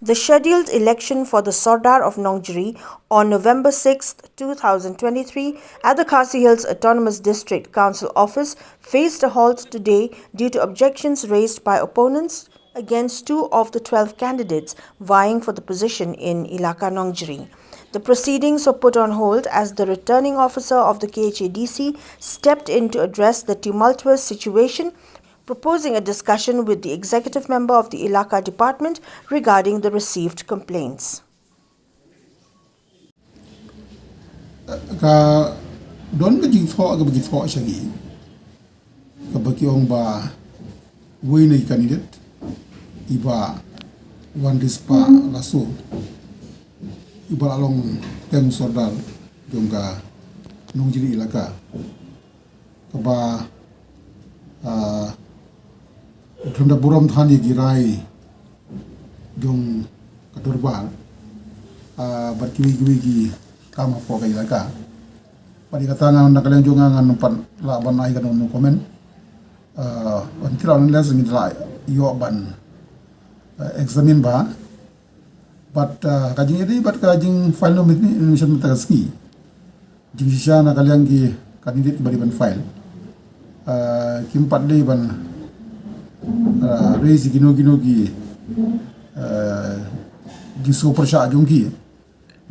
The scheduled election for the Sordar of Nongjri on November 6, 2023 at the Khasi Hills Autonomous District Council office faced a halt today due to objections raised by opponents against 2 of the 12 candidates vying for the position in Elaka Nongjri. The proceedings were put on hold as the returning officer of the KHADC stepped in to address the tumultuous situation, proposing a discussion with the executive member of the Elaka department regarding the received complaints. Ka don ka jing tho shagi ka baki ong ba win candidate iba one dispa laso iba along tem Sordar jongga Nongjri Elaka ka ba Tunda buram thani girai jong kadurbar berkiwi-kiwi gi kama po kay Elaka padi katangan nakalang jonga ngan pan laban ai kan no komen until on les ngidla yo ban examine ba but kajing edi but kajing file no mitni mission mataski jing sisa nakalang gi candidate bari ban file kimpat dei ban raise gino gi di super sha jongki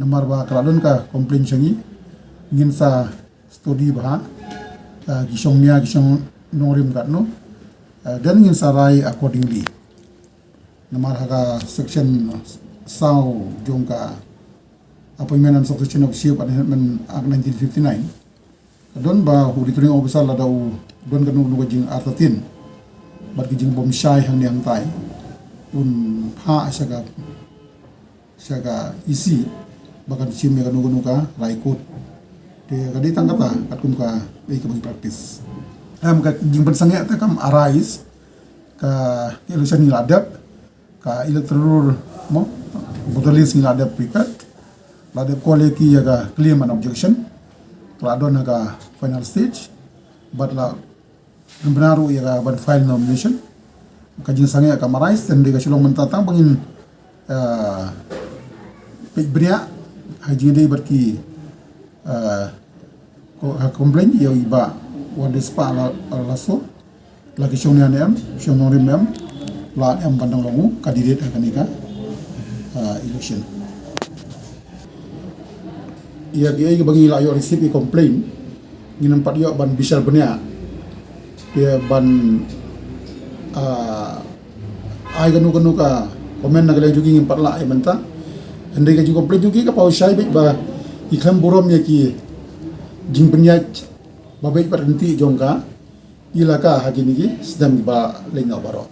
nomor ba kaladon ka complain changi ngin sa study ba gisong norim katno dan ngin sa rai accordingly nomor haga section saw jongka appointment and succession of chief admin act 1959 kadon ba hu returning officer la daw don kanu jing artatin bagi jing bom syai hang yang tai un pha saga isi bakan chim me kanu ka raikut de kadi tangkata katkum ka ei ka practice am ka jing pensangya ta kam arise ka election ni ladap ka electoral mo botolis ni ladap prepared ladap quality ya ka claim and objection ladon ka final stage but la benaru ya ban file nomination kajing sange ka marais dan de ka sulong mentatang pengin bria haji de berki ko complain ya iba wande spa laso lagi shongnya nem shongori mem la em bandang longu kandidat akanika election ya dia bagi la yo receive complain nginam pat yo ban bisal benia dia ban ai kanu ka komen na kala jugi ngimpat la ai menta andai ka jugi komplain jugi ka pau syai ba ikham borom ya ki jing penyaj ba baik berhenti jongka Elaka hagi niki sedang ba lenga baro